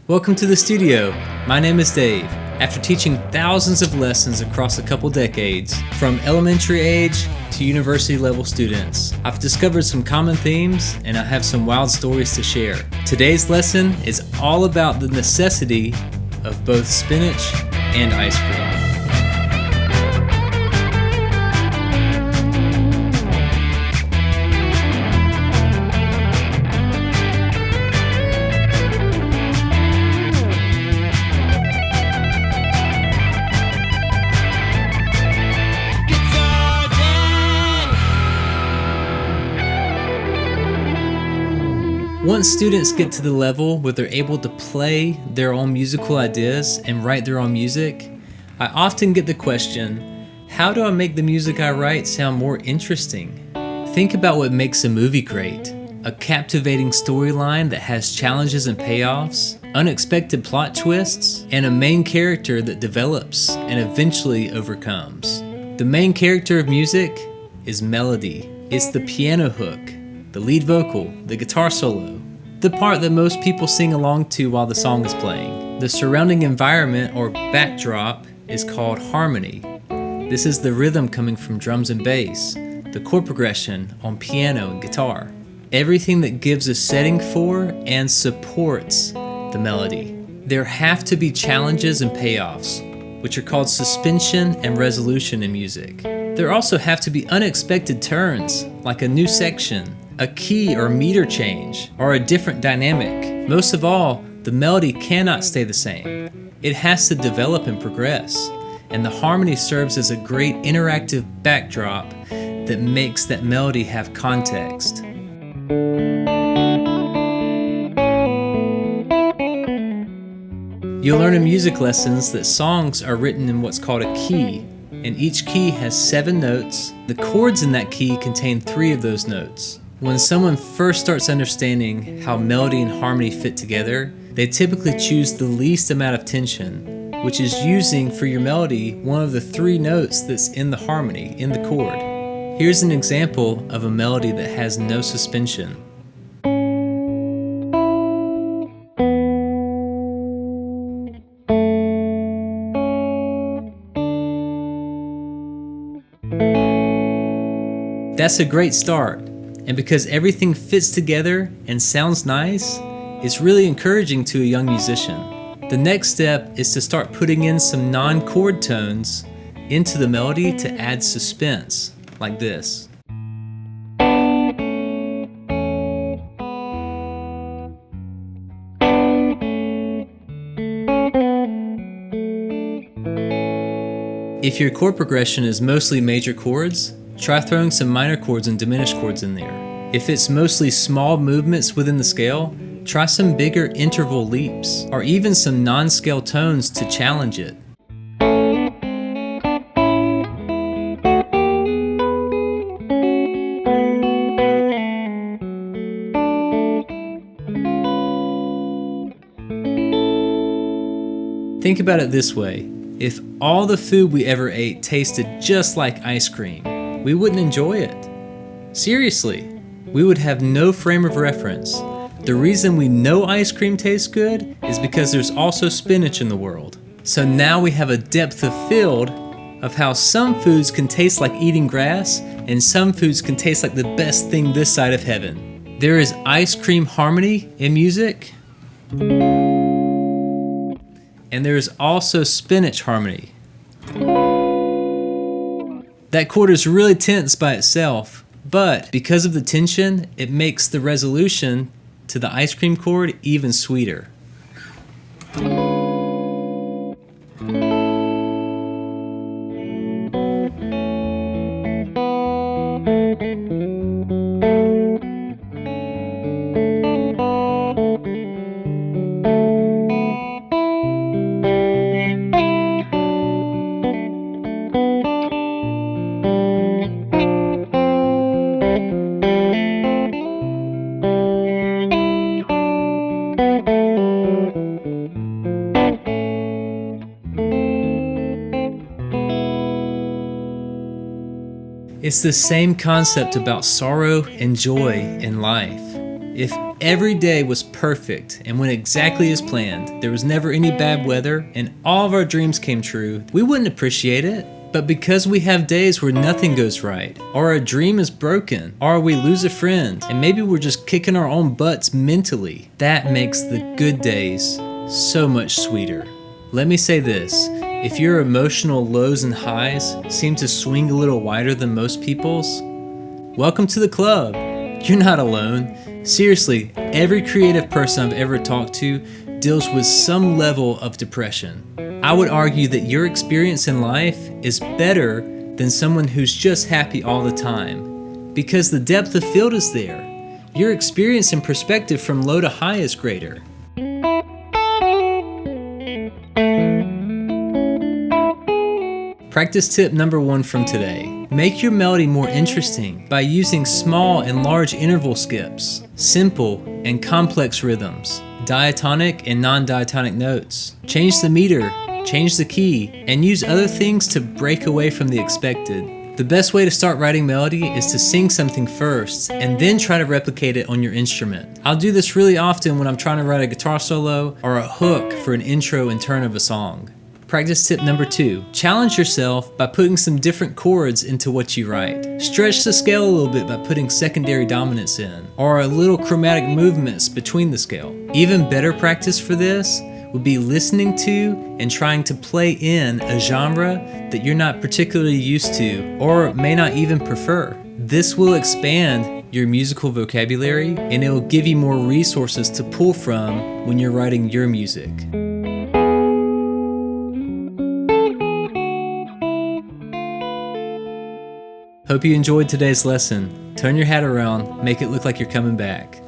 Welcome to the studio. My name is Dave. After teaching thousands of lessons across a couple decades, from elementary age to university level students, I've discovered some common themes and I have some wild stories to share. Today's lesson is all about the necessity of both spinach and ice cream. Once students get to the level where they're able to play their own musical ideas and write their own music, I often get the question, how do I make the music I write sound more interesting? Think about what makes a movie great. A captivating storyline that has challenges and payoffs, unexpected plot twists, and a main character that develops and eventually overcomes. The main character of music is melody. It's the piano hook, the lead vocal, the guitar solo, the part that most people sing along to while the song is playing. The surrounding environment or backdrop is called harmony. This is the rhythm coming from drums and bass, the chord progression on piano and guitar. Everything that gives a setting for and supports the melody. There have to be challenges and payoffs, which are called suspension and resolution in music. There also have to be unexpected turns, like a new section, a key or meter change, or a different dynamic. Most of all, the melody cannot stay the same. It has to develop and progress, and the harmony serves as a great interactive backdrop that makes that melody have context. You'll learn in music lessons that songs are written in what's called a key, and each key has 7 notes. The chords in that key contain 3 of those notes. When someone first starts understanding how melody and harmony fit together, they typically choose the least amount of tension, which is using for your melody one of the 3 notes that's in the harmony, in the chord. Here's an example of a melody that has no suspension. That's a great start. And because everything fits together and sounds nice, it's really encouraging to a young musician. The next step is to start putting in some non-chord tones into the melody to add suspense, like this. If your chord progression is mostly major chords, try throwing some minor chords and diminished chords in there. If it's mostly small movements within the scale, try some bigger interval leaps, or even some non-scale tones to challenge it. Think about it this way. If all the food we ever ate tasted just like ice cream, we wouldn't enjoy it. Seriously, we would have no frame of reference. The reason we know ice cream tastes good is because there's also spinach in the world. So now we have a depth of field of how some foods can taste like eating grass and some foods can taste like the best thing this side of heaven. There is ice cream harmony in music, and there is also spinach harmony. That chord is really tense by itself, but because of the tension, it makes the resolution to the ice cream chord even sweeter. It's the same concept about sorrow and joy in life. If every day was perfect and went exactly as planned, there was never any bad weather, and all of our dreams came true, we wouldn't appreciate it. But because we have days where nothing goes right, or a dream is broken, or we lose a friend, and maybe we're just kicking our own butts mentally, that makes the good days so much sweeter. Let me say this, if your emotional lows and highs seem to swing a little wider than most people's, welcome to the club. You're not alone. Seriously, every creative person I've ever talked to deals with some level of depression. I would argue that your experience in life is better than someone who's just happy all the time, because the depth of field is there. Your experience and perspective from low to high is greater. Practice tip number 1 from today. Make your melody more interesting by using small and large interval skips, simple and complex rhythms, diatonic and non-diatonic notes. Change the meter, change the key, and use other things to break away from the expected. The best way to start writing melody is to sing something first and then try to replicate it on your instrument. I'll do this really often when I'm trying to write a guitar solo or a hook for an intro and turn of a song. Practice tip number 2. Challenge yourself by putting some different chords into what you write. Stretch the scale a little bit by putting secondary dominants in, or a little chromatic movements between the scale. Even better practice for this would be listening to and trying to play in a genre that you're not particularly used to or may not even prefer. This will expand your musical vocabulary and it will give you more resources to pull from when you're writing your music. Hope you enjoyed today's lesson. Turn your hat around, make it look like you're coming back.